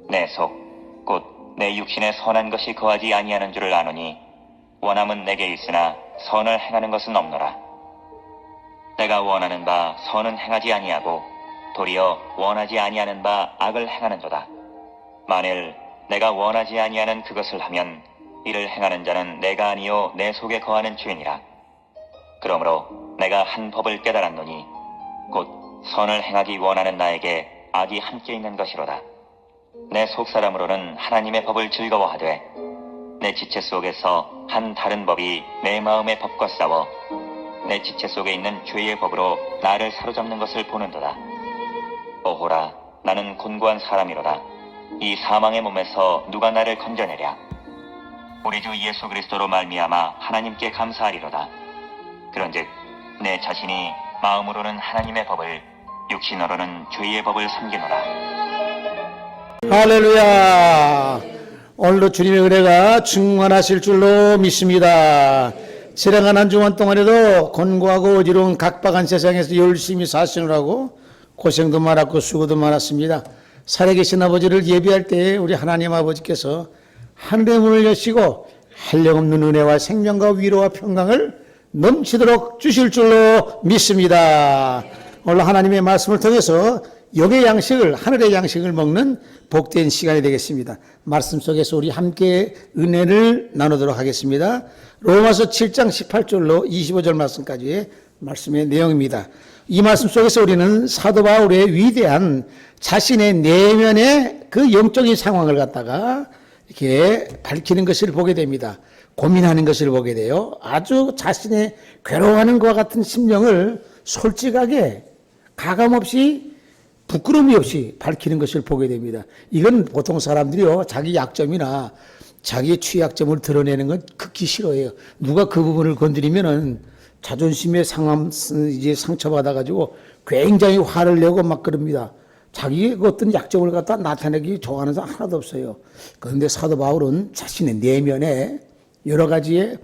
내 속 곧 내 육신에 선한 것이 거하지 아니하는 줄을 아노니 원함은 내게 있으나 선을 행하는 것은 없노라. 내가 원하는 바 선은 행하지 아니하고 도리어 원하지 아니하는 바 악을 행하는도다. 만일 내가 원하지 아니하는 그것을 하면 이를 행하는 자는 내가 아니요 내 속에 거하는 주이니라. 그러므로 내가 한 법을 깨달았노니 곧 선을 행하기 원하는 나에게 악이 함께 있는 것이로다. 내 속사람으로는 하나님의 법을 즐거워하되 내 지체 속에서 한 다른 법이 내 마음의 법과 싸워 내 지체 속에 있는 죄의 법으로 나를 사로잡는 것을 보는도다. 오호라, 나는 곤고한 사람이로다. 이 사망의 몸에서 누가 나를 건져내랴. 우리 주 예수 그리스도로 말미암아 하나님께 감사하리로다. 그런즉 내 자신이 마음으로는 하나님의 법을, 육신으로는 죄의 법을 섬기노라. 할렐루야. 오늘도 주님의 은혜가 충만하실 줄로 믿습니다. 지나간 한 주간 동안에도 곤고하고 어지러운 각박한 세상에서 열심히 사시느라고 고생도 많았고 수고도 많았습니다. 살아계신 아버지를 예배할 때 우리 하나님 아버지께서 하늘의 문을 여시고 한량없는 은혜와 생명과 위로와 평강을 넘치도록 주실 줄로 믿습니다. 오늘 하나님의 말씀을 통해서 영의 양식을, 하늘의 양식을 먹는 복된 시간이 되겠습니다. 말씀 속에서 우리 함께 은혜를 나누도록 하겠습니다. 로마서 7장 18절로 25절 말씀까지의 말씀의 내용입니다. 이 말씀 속에서 우리는 사도 바울의 위대한 자신의 내면의 그 영적인 상황을 갖다가 이렇게 밝히는 것을 보게 됩니다. 고민하는 것을 보게 돼요. 아주 자신의 괴로워하는 것과 같은 심령을 솔직하게 가감없이 부끄러움이 없이 밝히는 것을 보게 됩니다. 이건 보통 사람들이요, 자기 약점이나 자기의 취약점을 드러내는 건 극히 싫어해요. 누가 그 부분을 건드리면은 자존심에 이제 상처받아가지고 굉장히 화를 내고 막 그럽니다. 자기의 어떤 약점을 갖다 나타내기 좋아하는 사람 하나도 없어요. 그런데 사도 바울은 자신의 내면에 여러 가지의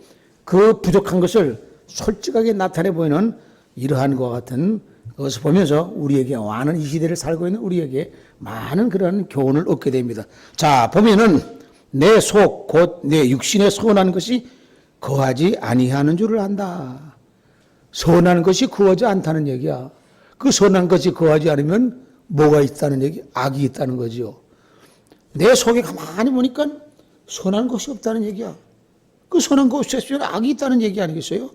그 부족한 것을 솔직하게 나타내 보이는 이러한 것과 같은 그것을 보면서 우리에게 많은 이 시대를 살고 있는 우리에게 많은 그런 교훈을 얻게 됩니다. 자, 보면은 내 속 곧 내 육신에 선한 것이 거하지 아니하는 줄을 안다. 선한 것이 거하지 않다는 얘기야. 그 선한 것이 거하지 않으면 뭐가 있다는 얘기? 악이 있다는 거죠. 내 속에 가만히 보니까 선한 것이 없다는 얘기야. 그 선한 것이 없으면 악이 있다는 얘기 아니겠어요?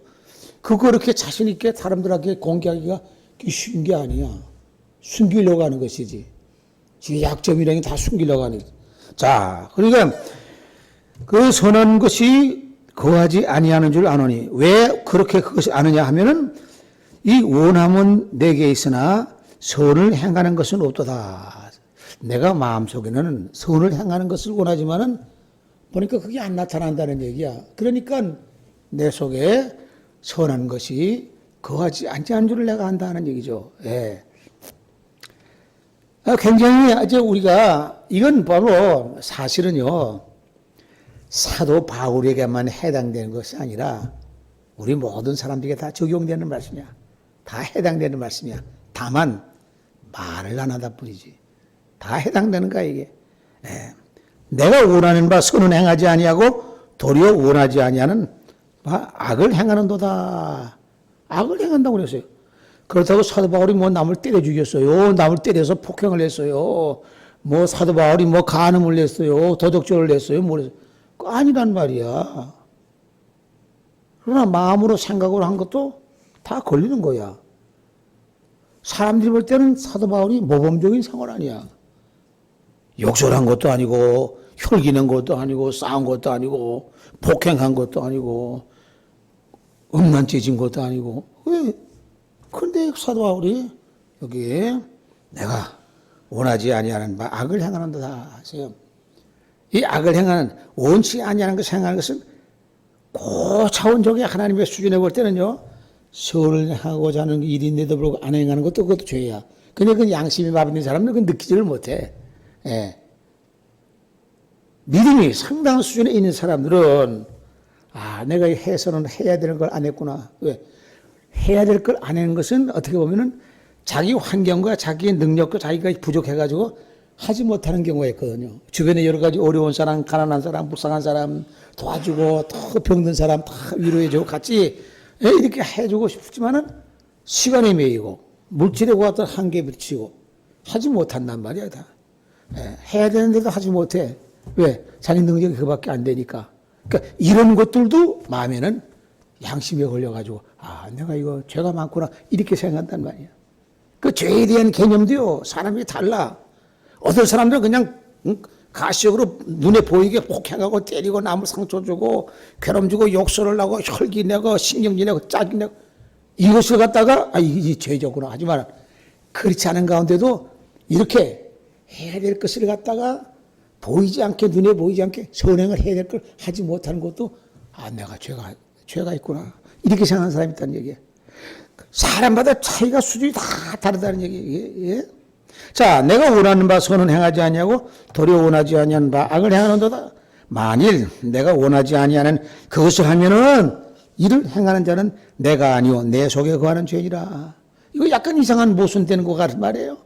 그거 그렇게 자신 있게 사람들에게 공개하기가 쉬운 게 아니야. 숨기려고 하는 것이지. 지금 약점이라는 게 다 숨기려고 하는 거지. 자, 그러니까 그 선한 것이 거하지 아니하는 줄 아노니. 왜 그렇게 그것이 아느냐 하면은 이 원함은 내게 있으나 선을 행하는 것은 없도다. 내가 마음속에는 선을 행하는 것을 원하지만은 보니까 그게 안 나타난다는 얘기야. 그러니까 내 속에 선한 것이 거하지 않지 않은 줄을 내가 안다는 얘기죠. 예. 굉장히 이제 우리가 이건 바로 사실은요, 사도 바울에게만 해당되는 것이 아니라 우리 모든 사람들에게 다 적용되는 말씀이야. 다 해당되는 말씀이야. 다만 말을 안 하다 뿐이지. 다 해당되는 거야 이게. 예. 내가 원하는 바 선은 행하지 아니하고 도리어 원하지 아니하는 바 악을 행하는도다. 악을 행한다고 그랬어요. 그렇다고 사도 바울이 뭐 남을 때려 죽였어요. 남을 때려서 폭행을 했어요. 뭐 사도 바울이 뭐 간음을 했어요. 도적질을 했어요. 뭐 그랬어요. 그거 아니란 말이야. 그러나 마음으로 생각을 한 것도 다 걸리는 거야. 사람들이 볼 때는 사도 바울이 모범적인 생활 아니야. 욕설한 것도 아니고 혈기낸 것도 아니고 싸운 것도 아니고 폭행한 것도 아니고 음란죄진 것도 아니고. 왜? 그런데 사도 바울이 여기에 내가 원하지 아니하는 바 악을 행하는도다 하세요. 이 악을 행하는, 원치 아니하는 것을 행하는 것은 고차원적인 하나님의 수준에 볼 때는요, 선을 행하고자 하는 일인데도 불구하고 안 행하는 것도 그것도 죄야. 근데 그 양심이 마비된 사람은 그건 느끼지를 못해. 예. 믿음이 상당한 수준에 있는 사람들은 내가 해서는 해야 되는 걸 안 했구나. 왜? 해야 될 걸 안 하는 것은 어떻게 보면은 자기 환경과 자기의 능력과 자기가 부족해가지고 하지 못하는 경우가 있거든요. 주변에 여러 가지 어려운 사람, 가난한 사람, 불쌍한 사람 도와주고 또 병든 사람 다 위로해주고 같이 이렇게 해주고 싶지만은 시간에 매이고 물질에 어떤 한계에 부딪히고 하지 못한단 말이야 다. 해야 되는데도 하지 못해. 왜? 자기 능력이 그밖에 안 되니까. 그러니까 이런 것들도 마음에는 양심에 걸려가지고 내가 이거 죄가 많구나 이렇게 생각한단 말이야. 그 죄에 대한 개념도요 사람이 달라. 어떤 사람들은 그냥 가시적으로 눈에 보이게 폭행하고 때리고 남을 상처 주고 괴로움 주고 욕설을 하고 혈기 내고 신경질 내고 짜증 내고 이것을 갖다가 이게 죄적구나 하지만 그렇지 않은 가운데도 이렇게 해야 될 것을 갖다가 보이지 않게 눈에 보이지 않게 선행을 해야 될 걸 하지 못하는 것도 내가 죄가 있구나 이렇게 생각하는 사람이 있다는 얘기예요. 사람마다 차이가 수준이 다 다르다는 얘기예요. 예? 자, 내가 원하는 바 선은 행하지 아니하고 도리어 원하지 아니하는 바 악을 행하는도다. 만일 내가 원하지 아니하는 그것을 하면은 이를 행하는 자는 내가 아니오 내 속에 거하는 죄니라. 이거 약간 이상한 모순되는 것 같은 말이에요.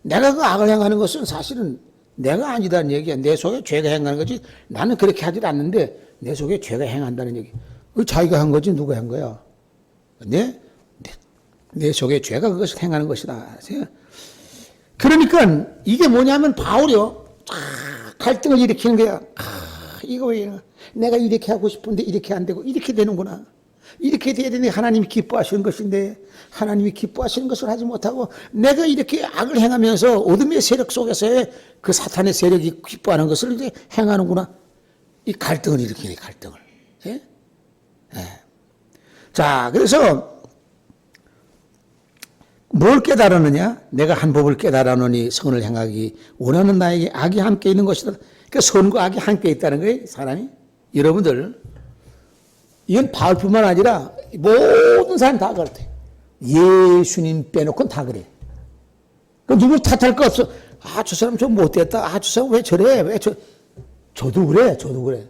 내가 그 악을 행하는 것은 사실은 내가 아니다는 얘기야. 내 속에 죄가 행하는 거지. 나는 그렇게 하질 않는데 내 속에 죄가 행한다는 얘기. 자기가 한 거지 누가 한 거야? 내 속에 죄가 그것을 행하는 것이다. 그러니까 이게 뭐냐면 바울이요. 갈등을 일으키는 거야. 이거 왜 내가 이렇게 하고 싶은데 이렇게 안 되고 이렇게 되는구나. 이렇게 돼야 되는데 하나님이 기뻐하시는 것인데 하나님이 기뻐하시는 것을 하지 못하고 내가 이렇게 악을 행하면서 어둠의 세력 속에서의 그 사탄의 세력이 기뻐하는 것을 이제 행하는구나. 이 갈등을 일으키네, 갈등을. 예? 예. 자, 그래서 뭘 깨달았느냐? 내가 한 법을 깨달았노니 선을 행하기 원하는 나에게 악이 함께 있는 것이다. 그러니까 선과 악이 함께 있다는 거예요, 사람이. 여러분들, 이건 바울뿐만 아니라 모든 사람 다 그렇대. 예수님 빼놓고는 다 그래. 그 누구 탓할 거 없어. 저 사람 좀 못됐다. 저 사람 왜 저래? 저도 그래.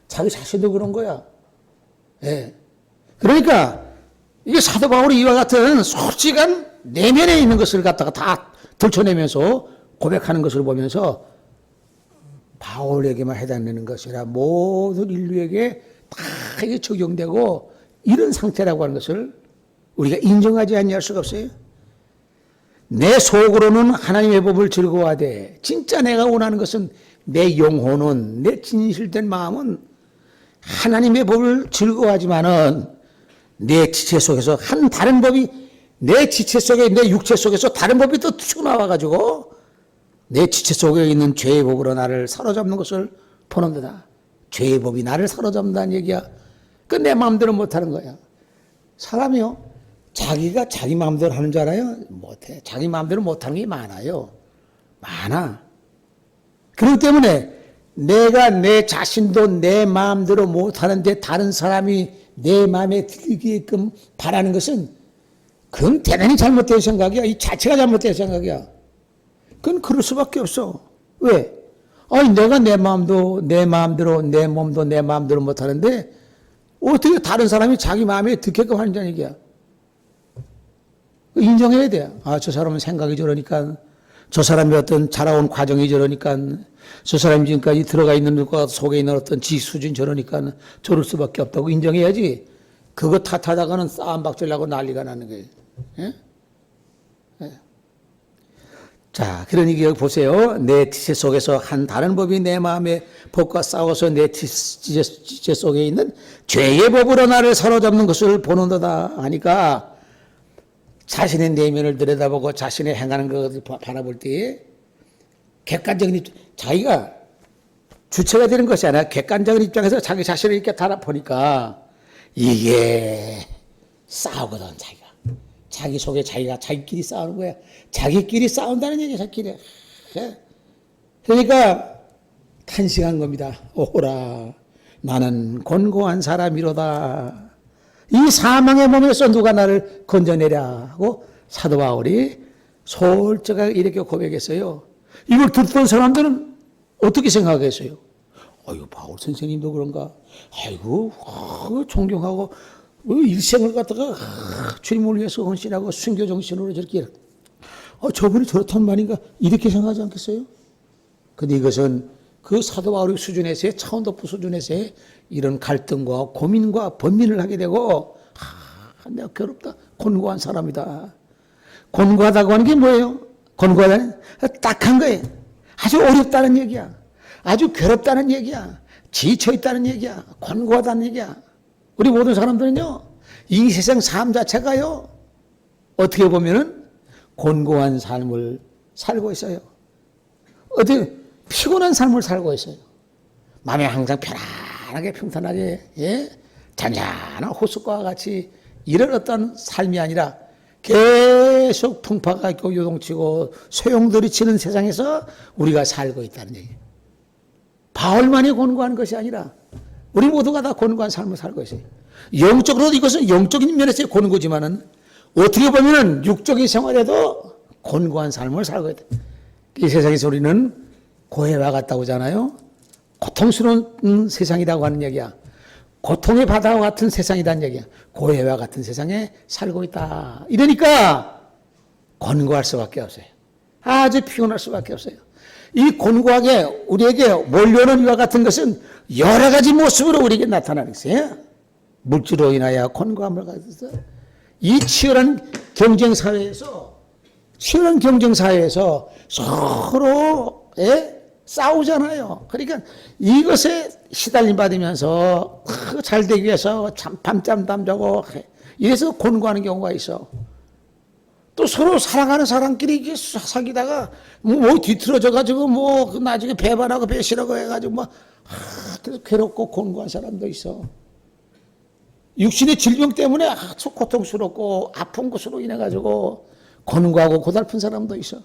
자기 자신도 그런 거야. 예. 그러니까 이게 사도 바울이 이와 같은 솔직한 내면에 있는 것을 갖다가 다 들춰내면서 고백하는 것을 보면서 바울에게만 해당되는 것이라 모든 인류에게 다 이게 적용되고 이런 상태라고 하는 것을 우리가 인정하지 아니할 수가 없어요. 내 속으로는 하나님의 법을 즐거워하되 진짜 내가 원하는 것은 내 영혼은 내 진실된 마음은 하나님의 법을 즐거워하지만은 내 지체 속에서 한 다른 법이 내 지체 속에 내 육체 속에서 다른 법이 또 튀어나와가지고 내 지체 속에 있는 죄의 법으로 나를 사로잡는 것을 보는도다. 죄의 법이 나를 사로잡는다는 얘기야. 그 내 마음대로 못하는 거야. 사람이요. 자기가 자기 마음대로 하는 줄 알아요? 못해. 자기 마음대로 못하는 게 많아요. 많아. 그렇기 때문에 내가 내 자신도 내 마음대로 못하는데 다른 사람이 내 마음에 들게끔 바라는 것은 그건 대단히 잘못된 생각이야. 이 자체가 잘못된 생각이야. 그건 그럴 수밖에 없어. 왜? 내가 내 마음도 내 마음대로 내 몸도 내 마음대로 못하는데 어떻게 다른 사람이 자기 마음에 듣게끔 하느냐는 얘기야. 인정해야 돼. 저 사람은 생각이 저러니까, 저 사람이 어떤 자라온 과정이 저러니까, 저 사람이 지금까지 들어가 있는 것과 속에 있는 어떤 지식 수준 저러니까 저럴 수밖에 없다고 인정해야지. 그거 탓하다가는 싸움 박질나고 난리가 나는 거예요. 예? 예. 자, 그러니 여기 보세요. 내 지체 속에서 한 다른 법이 내 마음의 법과 싸워서 내 지체 속에 있는 죄의 법으로 나를 사로잡는 것을 보는도다 하니까 자신의 내면을 들여다보고 자신의 행하는 것을 바라볼 때에 객관적인 입장, 자기가 주체가 되는 것이 아니라 객관적인 입장에서 자기 자신을 이렇게 달아보니까 이게 싸우거든, 자기가. 자기 속에 자기끼리 싸우는 거야. 자기끼리 싸운다는 얘기야, 자기끼리. 그러니까 탄식한 겁니다. 오호라, 나는 곤고한 사람이로다. 이 사망의 몸에서 누가 나를 건져내랴 하고 사도 바울이 솔직하게 이렇게 고백했어요. 이걸 듣던 사람들은 어떻게 생각했어요? 바울 선생님도 그런가? 존경하고 일생을 갖다가 주님을 위해서 헌신하고 순교 정신으로 저렇게 저분이 저렇단 말인가? 이렇게 생각하지 않겠어요? 근데 이것은 그 사도 바울의 수준에서의 차원 높은 수준에서의 이런 갈등과 고민과 번민을 하게 되고 내가 괴롭다. 곤고한 사람이다. 곤고하다고 하는 게 뭐예요? 곤고하다는 딱한 거예요. 아주 어렵다는 얘기야. 아주 괴롭다는 얘기야. 지쳐있다는 얘기야. 곤고하다는 얘기야. 우리 모든 사람들은요, 이 세상 삶 자체가요, 어떻게 보면은 곤고한 삶을 살고 있어요. 어떻게 피곤한 삶을 살고 있어요. 마음이 항상 편안하게 평탄하게, 예? 잔잔한 호숫가와 같이 이런 어떤 삶이 아니라 계속 풍파가 있고 요동치고 소용돌이 치는 세상에서 우리가 살고 있다는 얘기예요. 바울만이 곤고한 것이 아니라 우리 모두가 다 곤고한 삶을 살고 있어요. 영적으로도 이것은 영적인 면에서의 곤고지만은 어떻게 보면은 육적인 생활에도 곤고한 삶을 살고 있다. 이 세상에서 우리는 고해와 같다고 하잖아요. 고통스러운 세상이라고 하는 얘기야. 고통의 바다와 같은 세상이라는 얘기야. 고해와 같은 세상에 살고 있다. 이러니까 곤고할 수밖에 없어요. 아주 피곤할 수밖에 없어요. 이 곤고하게 우리에게 몰려오는 이와 같은 것은 여러 가지 모습으로 우리에게 나타나는 것이에요. 물질로 인하여 곤고함을 가져서 이 치열한 경쟁 사회에서 서로 싸우잖아요. 그러니까 이것에 시달림 받으면서 잘 되기 위해서 참 밤잠 잠자고 이래서 곤고하는 경우가 있어. 또 서로 사랑하는 사람끼리 사귀다가 뭐 뒤틀어져 가지고 뭐 나중에 배반하고 배신하고 해가지고 뭐 그래서 괴롭고 곤고한 사람도 있어. 육신의 질병 때문에 아주 고통스럽고 아픈 것으로 인해 가지고 곤고하고 고달픈 사람도 있어.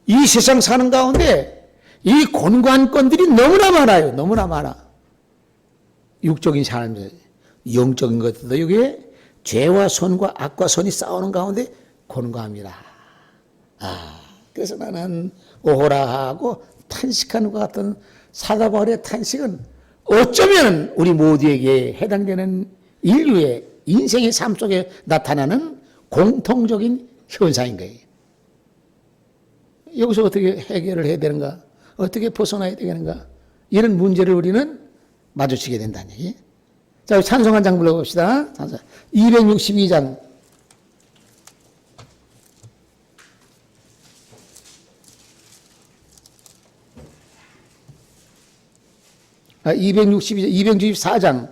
이 세상 사는 가운데 이 곤고한 건들이 너무나 많아요. 너무나 많아. 육적인 삶, 영적인 것들도 여기에 죄와 선과 악과 선이 싸우는 가운데 곤고합니다. 그래서 나는 오호라 하고 탄식하는 것 같은 사도 바울의 탄식은 어쩌면 우리 모두에게 해당되는 인류의 인생의 삶 속에 나타나는 공통적인 현상인 거예요. 여기서 어떻게 해결을 해야 되는가? 어떻게 벗어나야 되는가? 이런 문제를 우리는 마주치게 된다는 얘기. 자, 찬송 한 장 불러봅시다. 262장. 264장.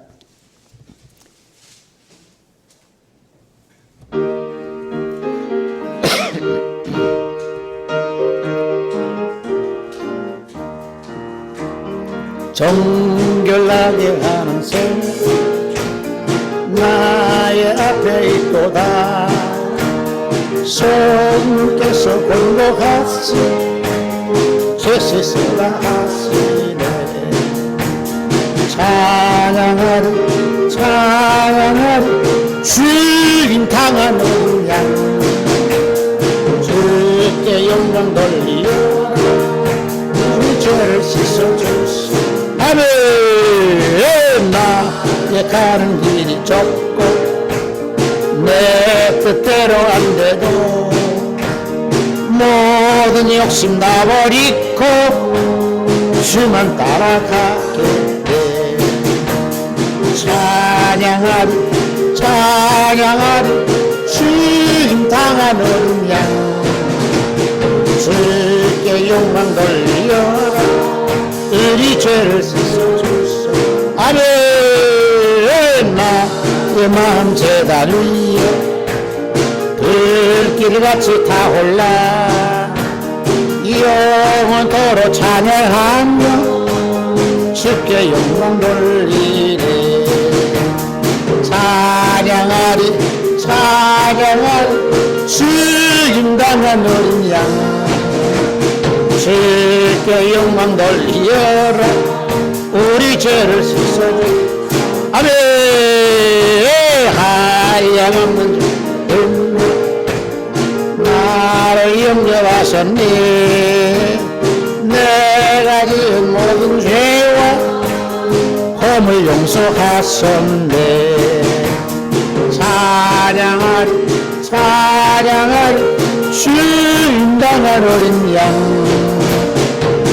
정결나게 하는 손 나의 앞에 있도다. 손께서 공복하시 죄씻으라 하시네. 찬양하리 찬양하리 주님 당하는 양 주께 영광 돌리어 우리 죄를 씻어주시. 아멘. 나의 가는 길이 좁고 내 뜻대로 안 돼도 모든 욕심 다 버리고 주만 따라가게 돼. 찬양하리 찬양하리 주님 당하는 양 주께 영광 돌리어 우리 죄를 씻어주소. 아멘. 나의 마음 제단 위에 불길같이 타올라 영원토록 찬양하며 주께 영광 돌리네. 찬양하리 찬양하리 주님 당한 어린 양 주께 영광 돌리어라 우리 죄를 씻어줘. 아멘. 하얀 없는 주 나를 영접하셨네. 내가 지은 모든 죄와 허물 용서하셨네. 찬양하리 찬양하리 주님 당한 어린 양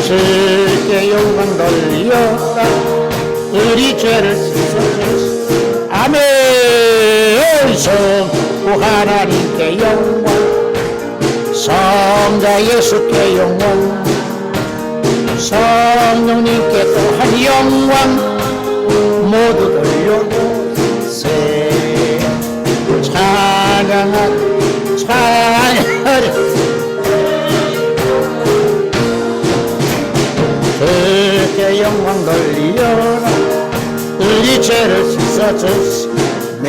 주께 영광 돌려라 우리 죄를 씻어주시 아멘 성부 하나님께 영광 성자 예수께 영광 성령님께 또한 영광 모두 돌려보세 찬양하리 찬양하리 주께 영광 돌리여라 우리 죄를 씻어주시네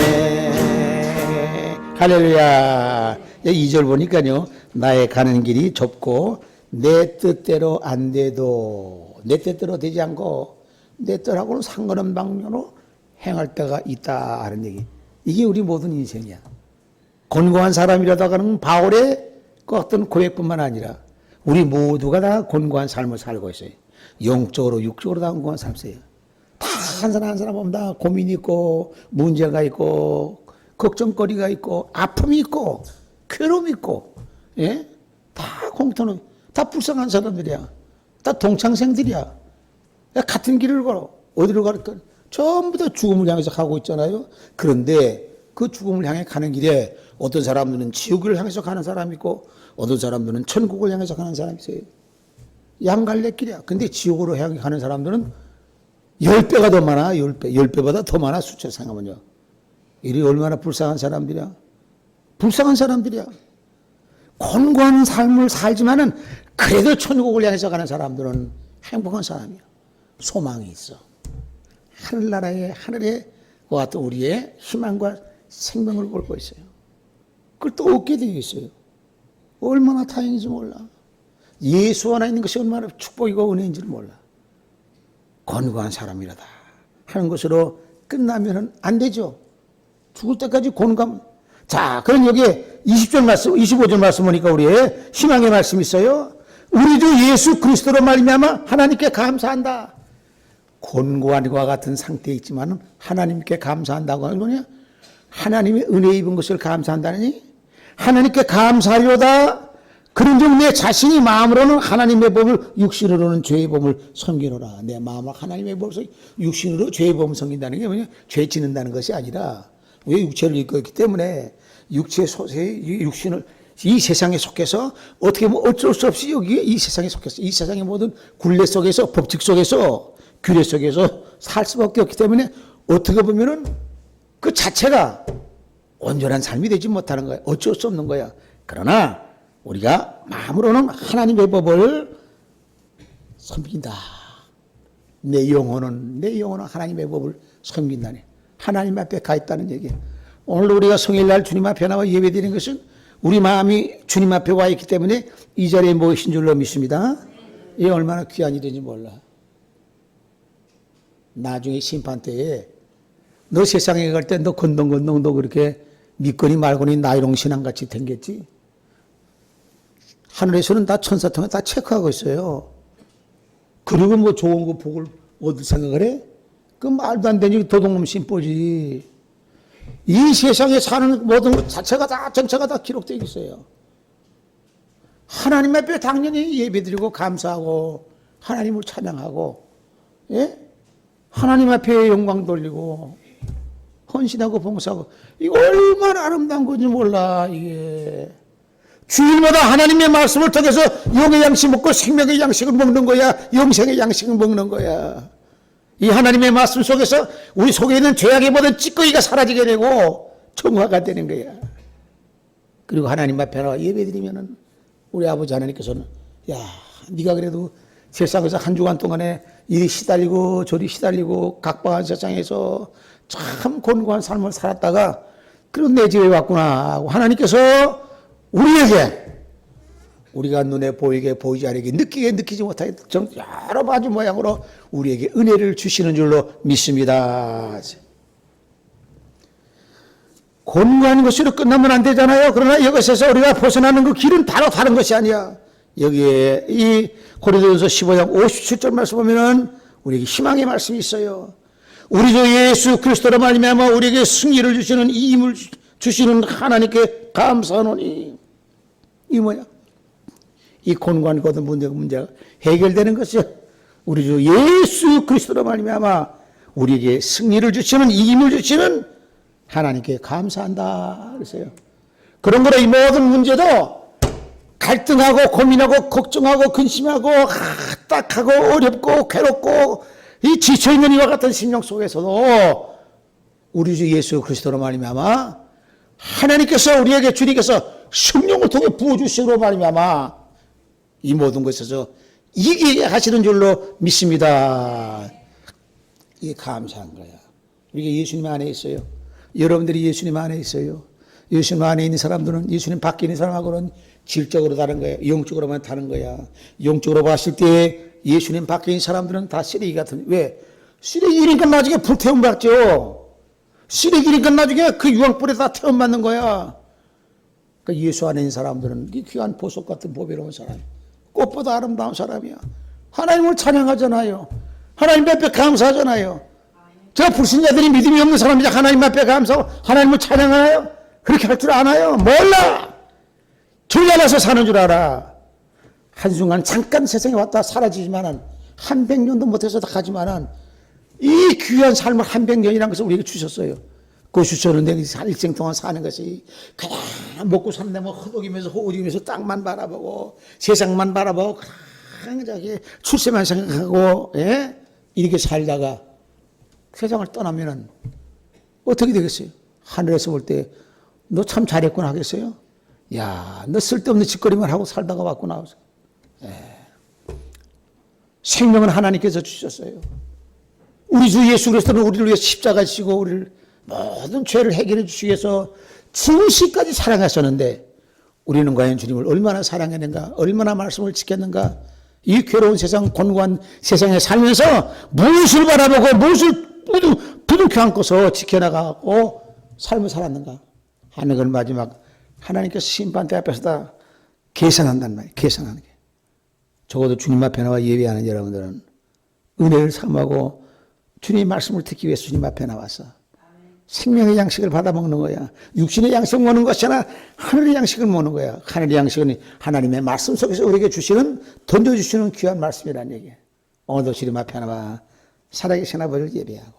할렐루야. 2절 보니까요 나의 가는 길이 좁고 내 뜻대로 안 돼도 내 뜻대로 되지 않고 내 뜻하고는 상관없는 방면으로 행할 때가 있다 하는 얘기. 이게 우리 모든 인생이야. 곤고한 사람이라다가는 바울의 그 어떤 고백뿐만 아니라 우리 모두가 다 곤고한 삶을 살고 있어요. 영적으로 육적으로 다 곤고한 삶이에요. 다 한 사람 한 사람 보면 다 고민이 있고 문제가 있고 걱정거리가 있고 아픔이 있고 괴로움이 있고 예? 다 공통은 다 불쌍한 사람들이야. 다 동창생들이야. 같은 길을 걸어. 어디로 갈까? 전부 다 죽음을 향해서 가고 있잖아요. 그런데 그 죽음을 향해 가는 길에 어떤 사람들은 지옥을 향해서 가는 사람이 있고 어떤 사람들은 천국을 향해서 가는 사람이 있어요. 양갈래길이야. 근데 지옥으로 향해 가는 사람들은 10배가 더 많아. 10배보다 더 많아. 숫자 생각하면요. 이리 얼마나 불쌍한 사람들이야. 불쌍한 사람들이야. 곤고한 삶을 살지만은 그래도 천국을 향해서 가는 사람들은 행복한 사람이야. 소망이 있어. 하늘나라의 하늘에 같은 우리의 희망과 생명을 걸고 있어요. 그걸 또 얻게 되어 있어요. 얼마나 다행인지 몰라. 예수 하나 있는 것이 얼마나 축복이고 은혜인지를 몰라. 곤고한 사람이라다 하는 것으로 끝나면 안 되죠. 죽을 때까지 곤감. 자, 그럼 여기에 20절 말씀, 25절 말씀 보니까 우리의 희망의 말씀이 있어요. 우리 주 예수 그리스도로 말미암아 하나님께 감사한다. 곤고한 것과 같은 상태에 있지만 하나님께 감사한다고 하는 거냐? 하나님의 은혜 입은 것을 감사한다니? 하나님께 감사하려다. 그런즉 내 자신이 마음으로는 하나님의 법을 육신으로는 죄의 법을 섬기노라. 내 마음으로 하나님의 법을 육신으로 죄의 법을 섬긴다는 게 뭐냐? 죄 짓는다는 것이 아니라 왜 육체를 입고 있기 때문에 육체 소세 육신을 이 세상에 속해서 어떻게 뭐 어쩔 수 없이 여기 이 세상에 속해서 이 세상의 모든 굴레 속에서 법칙 속에서 규례 속에서 살 수밖에 없기 때문에 어떻게 보면은 그 자체가 온전한 삶이 되지 못하는 거야. 어쩔 수 없는 거야. 그러나 우리가 마음으로는 하나님의 법을 섬긴다. 내 영혼은 하나님의 법을 섬긴다네. 하나님 앞에 가 있다는 얘기야. 오늘 우리가 성일날 주님 앞에 나와 예배드리는 것은 우리 마음이 주님 앞에 와 있기 때문에 이 자리에 모이신 줄로 믿습니다. 이게 얼마나 귀한 일인지 몰라. 나중에 심판 때에 너 세상에 갈 때 너 건동건동 너 그렇게 믿거니 말거니 나이롱 신앙같이 댕겼지. 하늘에서는 다 천사 통해 다 체크하고 있어요. 그리고 뭐 좋은 거 복을 얻을 생각을 해? 그 말도 안 되니 도둑놈 심보지. 이 세상에 사는 모든 것 자체가 다 전체가 다 기록되어 있어요. 하나님 앞에 당연히 예배드리고 감사하고 하나님을 찬양하고 예? 하나님 앞에 영광 돌리고 헌신하고 봉사하고 이거 얼마나 아름다운 건지 몰라. 이게 주일마다 하나님의 말씀을 통해서 영의 양식 먹고 생명의 양식을 먹는 거야. 영생의 양식을 먹는 거야. 이 하나님의 말씀 속에서 우리 속에 있는 죄악의 모든 찌꺼기가 사라지게 되고 정화가 되는 거야. 그리고 하나님 앞에 나와 예배드리면은 우리 아버지 하나님께서는 야, 네가 그래도 세상에서 한 주간 동안에 이리 시달리고 저리 시달리고 각박한 세상에서 참 곤고한 삶을 살았다가 그런 내 집에 왔구나 하고 하나님께서 우리에게 우리가 눈에 보이게 보이지 않게 느끼게 느끼지 못하게 여러 가지 모양으로 우리에게 은혜를 주시는 줄로 믿습니다. 곤고한 것으로 끝나면 안 되잖아요. 그러나 이것에서 우리가 벗어나는 그 길은 바로 다른 것이 아니야. 여기에 이 고린도전서 15장 57절 말씀 보면은 우리에게 희망의 말씀이 있어요. 우리 주 예수 그리스도로 말미암아 우리에게 승리를 주시는 이 힘을 주시는 하나님께 감사하노니. 이 뭐야? 이 곤고한 거든 문제가 해결되는 것이요. 우리 주 예수 그리스도로 말미암아 우리에게 승리를 주시는, 이김을 주시는 하나님께 감사한다 그랬어요. 그런 거로 이 모든 문제도 갈등하고 고민하고 걱정하고 근심하고 딱하고 어렵고 괴롭고 이 지쳐있는 이와 같은 심령 속에서도 우리 주 예수 그리스도로 말미암아 하나님께서 우리에게, 주님께서 성령을 통해 부어주시므로 말미암아 이 모든 것에서 이기게 하시는 줄로 믿습니다. 이게 감사한 거야. 우리가 예수님 안에 있어요. 여러분들이 예수님 안에 있어요. 예수님 안에 있는 사람들은 예수님 밖에 있는 사람하고는 질적으로 다른 거야. 영적으로만 다른 거야. 영적으로 봤을 때 예수님 밖에 있는 사람들은 다 쓰레기 같은. 왜? 쓰레기니까 나중에 불태움 받죠. 쓰레기니까 나중에 그 유황불에 다 태움 받는 거야. 그러니까 예수 안에 있는 사람들은 이 귀한 보석 같은 보배로운 사람, 꽃보다 아름다운 사람이야. 하나님을 찬양하잖아요. 하나님 앞에 감사하잖아요. 저 불신자들이 믿음이 없는 사람이자 하나님 앞에 감사하고 하나님을 찬양하나요? 그렇게 할 줄 아나요? 몰라. 주님 안에서 사는 줄 알아. 한순간 잠깐 세상에 왔다 사라지지만은 한 100년도 못해서 다 가지만은 이 귀한 삶을 한 100년이라는 것을 우리에게 주셨어요. 그 주셨는데 일생 동안 사는 것이 그냥 먹고 산다면 허덕이면서 허우지면서 땅만 바라보고 세상만 바라보고 그냥 저기 출세만 생각하고, 예? 이렇게 살다가 세상을 떠나면은 어떻게 되겠어요? 하늘에서 볼 때 너 참 잘했구나 하겠어요? 야, 너 쓸데없는 짓거리만 하고 살다가 왔구나. 생명은 하나님께서 주셨어요. 우리 주 예수 그리스도는 우리를 위해 십자가 지고 우리를 모든 죄를 해결해 주시기 위해서 죽으시까지 사랑하셨는데 우리는 과연 주님을 얼마나 사랑했는가, 얼마나 말씀을 지켰는가. 이 괴로운 세상, 곤고한 세상에 살면서 무엇을 바라보고 무엇을 부둥켜 안고서 지켜나가고 삶을 살았는가 하는 걸 마지막 하나님께서 심판대 앞에서 다 계산한단 말이에요. 계산하는 게. 적어도 주님 앞에 나와 예배하는 여러분들은 은혜를 삼하고 주님의 말씀을 듣기 위해서 주님 앞에 나와서 생명의 양식을 받아 먹는 거야. 육신의 양식을 먹는 것이 아니라 하늘의 양식을 먹는 거야. 하늘의 양식은 하나님의 말씀 속에서 우리에게 주시는, 던져주시는 귀한 말씀이라는 얘기야. 오늘도 주님 앞에 나와 살아계신 아버지를 예배하고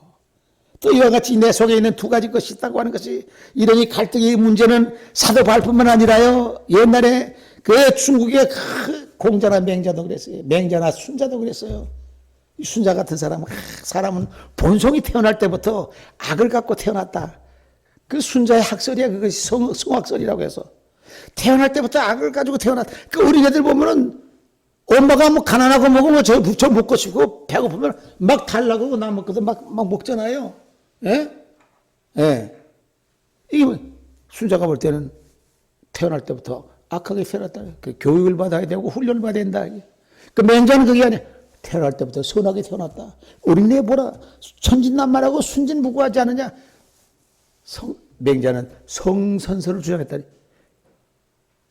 또 이와 같이 내 속에 있는 두 가지 것이 있다고 하는 것이, 이러니 갈등의 문제는 사도 바울뿐만 아니라요. 옛날에 그 중국의 그 공자나 맹자도 그랬어요. 맹자나 순자도 그랬어요. 순자 같은 사람은 본성이 태어날 때부터 악을 갖고 태어났다. 그 순자의 학설이야. 그것이 성학설이라고 해서. 태어날 때부터 악을 가지고 태어났다. 그 어린애들 보면은 엄마가 뭐 가난하고 먹으면 저 먹고 싶고 배고프면 막 달라고 나 먹거든. 막 먹잖아요. 예? 예. 이게 순자가 볼 때는 태어날 때부터 악하게 태어났다. 그 교육을 받아야 되고 훈련을 받아야 된다. 그 맹자는 그게 아니야. 태어날 때부터 선하게 태어났다. 어린애 보라. 천진난만하고 순진무구하지 않느냐. 맹자는 성선설을 주장했다.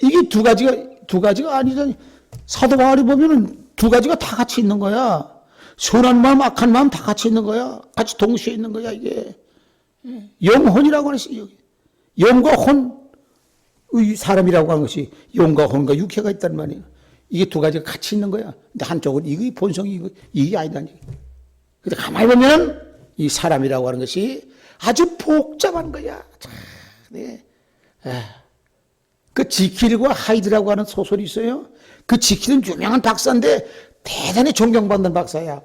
이게 두 가지가 아니잖니. 사도 바울이 보면은 두 가지가 다 같이 있는 거야. 선한 마음, 악한 마음 다 같이 있는 거야. 같이 동시에 있는 거야, 이게. 영혼이라고 하는 것이, 영과 혼, 사람이라고 하는 것이 영과 혼과 육체가 있단 말이에요. 이게 두 가지가 같이 있는 거야. 근데 한쪽은 이게 본성이 이게 아니다니. 근데 가만히 보면 이 사람이라고 하는 것이 아주 복잡한 거야. 네. 그 지킬과 하이드라고 하는 소설이 있어요. 그 지킬은 유명한 박사인데 대단히 존경받는 박사야.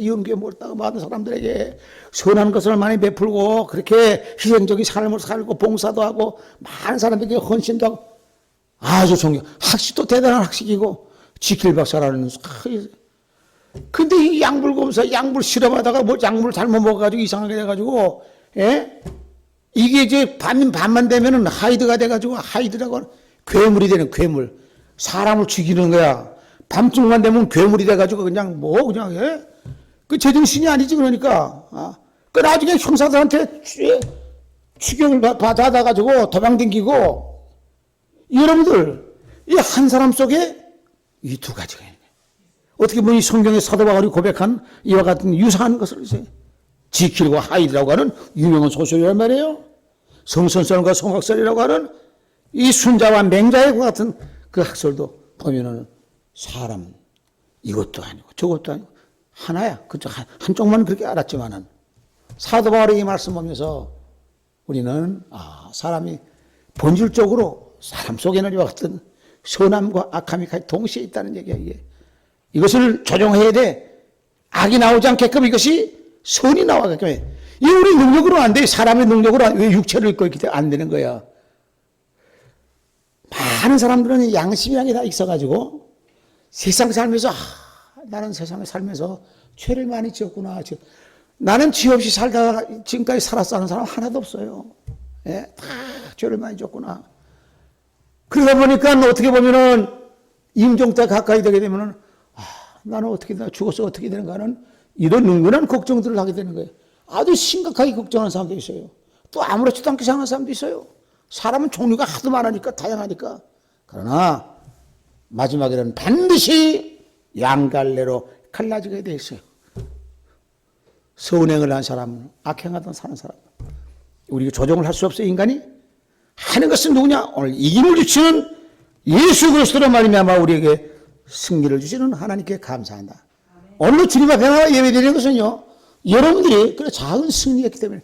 연구에 몰다가 많은 사람들에게 선한 것을 많이 베풀고 그렇게 희생적인 삶을 살고 봉사도 하고 많은 사람에게 헌신도 하고 아주 존경. 학식도 대단한 학식이고 지킬 박사라는. 근데 이 약물 검사, 약물 실험하다가 뭐 약물 잘못 먹어가지고 이상하게 돼가지고, 예? 이게 이제 반만 되면은 하이드가 돼가지고 하이드라고 하는 괴물이 되는 괴물. 사람을 죽이는 거야. 밤중만 되면 괴물이 돼가지고 그냥 예? 그 제정신이 아니지 그러니까. 그 나중에 형사들한테 추격을 받아가지고 도망댕기고. 여러분들, 이 한 사람 속에 이 두 가지가 있는 거예요. 어떻게 보면 이 성경의 사도 바울이 고백한 이와 같은 유사한 것을 이제 지킬과 하이드라고 하는 유명한 소설이란 말이에요. 성선설과 성학설이라고 하는 이 순자와 맹자의 같은 그 학설도 보면은 사람 이것도 아니고 저것도 아니고 하나야. 그쪽 한쪽만 그렇게 알았지만은 사도 바울이 이 말씀 보면서 우리는 사람이 본질적으로 사람 속에는 이와 같은 선함과 악함이 동시에 있다는 얘기야. 이것을 조정해야 돼. 악이 나오지 않게끔 이것이 선이 나와게끔 해. 이게 우리 능력으로 안 돼. 사람의 능력으로 왜 육체를 입고 있기 때문에 안 되는 거야. 많은 사람들은 양심이라는 게 다 있어가지고 세상 살면서 나는 세상에 살면서 죄를 많이 지었구나. 나는 죄 없이 살다가 지금까지 살았어 하는 사람 하나도 없어요. 예? 다 죄를 많이 지었구나. 그러다 보니까 어떻게 보면은 임종 때 가까이 되게 되면은 나는 어떻게 나 죽어서 어떻게 되는가 하는 이런 은근한 걱정들을 하게 되는 거예요. 아주 심각하게 걱정하는 사람도 있어요. 또 아무렇지도 않게 생각하는 사람도 있어요. 사람은 종류가 하도 많으니까 다양하니까. 그러나 마지막에는 반드시 양갈래로 갈라지게 돼 있어요. 선행을 한 사람, 악행하던 사는 사람. 우리가 조정을 할 수 없어요. 인간이 하는 것은 누구냐? 오늘 이김을 주시는 예수 그리스도로 말미암아 우리에게 승리를 주시는 하나님께 감사한다. 오늘 주님 앞에 나와 예배드리는 것은요, 여러분들이 그래 작은 승리였기 때문에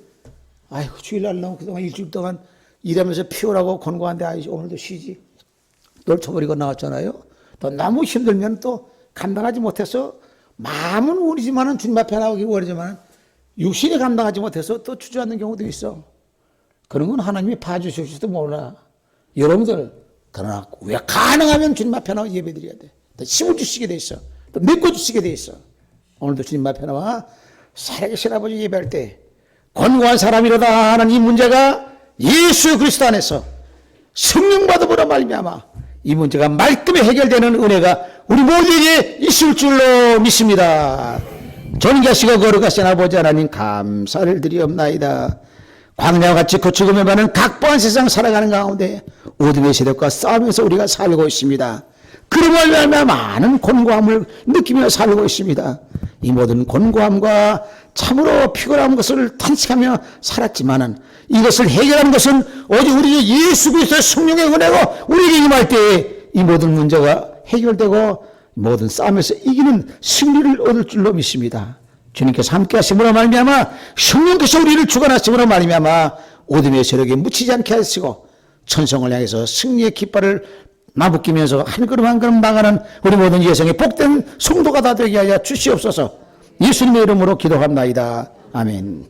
아이고 주일날 너무 그동안 일주일 동안 일하면서 피곤하고 권고한데 오늘도 쉬지. 떨쳐버리고 나왔잖아요. 또 너무 힘들면 또 감당하지 못해서 마음은 원이지만은 주님 앞에 나오기 원이지만 육신이 감당하지 못해서 또 주저앉는 경우도 있어. 그런 건 하나님이 봐주실지도 몰라. 여러분들 그러나 왜 가능하면 주님 앞에 나와 예배드려야 돼. 또 힘을 주시게 돼 있어. 또 메꿔주시게 돼 있어. 오늘도 주님 앞에 나와 살아계신 아버지 예배할 때 권고한 사람이로다 하는 이 문제가 예수 그리스도 안에서 성령 받음으로 말미암아 이 문제가 말끔히 해결되는 은혜가 우리 모두에게 있을 줄로 믿습니다. 존귀하시고 거룩하신 아버지 하나님 감사를 드리옵나이다. 광야와 같이 고치고매 많은 각박한 세상 살아가는 가운데 어둠의 세력과 싸우면서 우리가 살고 있습니다. 그로 말미암아 많은 곤고함을 느끼며 살고 있습니다. 이 모든 곤고함과 참으로 피곤한 것을 탄식하며 살았지만은 이것을 해결하는 것은 오직 우리 예수 그리스도의 성령의 은혜고 우리에게 임할 때에 이 모든 문제가 해결되고 모든 싸움에서 이기는 승리를 얻을 줄로 믿습니다. 주님께서 함께 하심으로 말미암아 성령께서 우리를 주관하심으로 말미암아 어둠의 세력에 묻히지 않게 하시고 천성을 향해서 승리의 깃발을 마붙이면서 한 걸음 한 걸음 나가는 우리 모든 예성의 복된 성도가 다 되게 하여 주시옵소서. 예수님의 이름으로 기도합나이다. 아멘.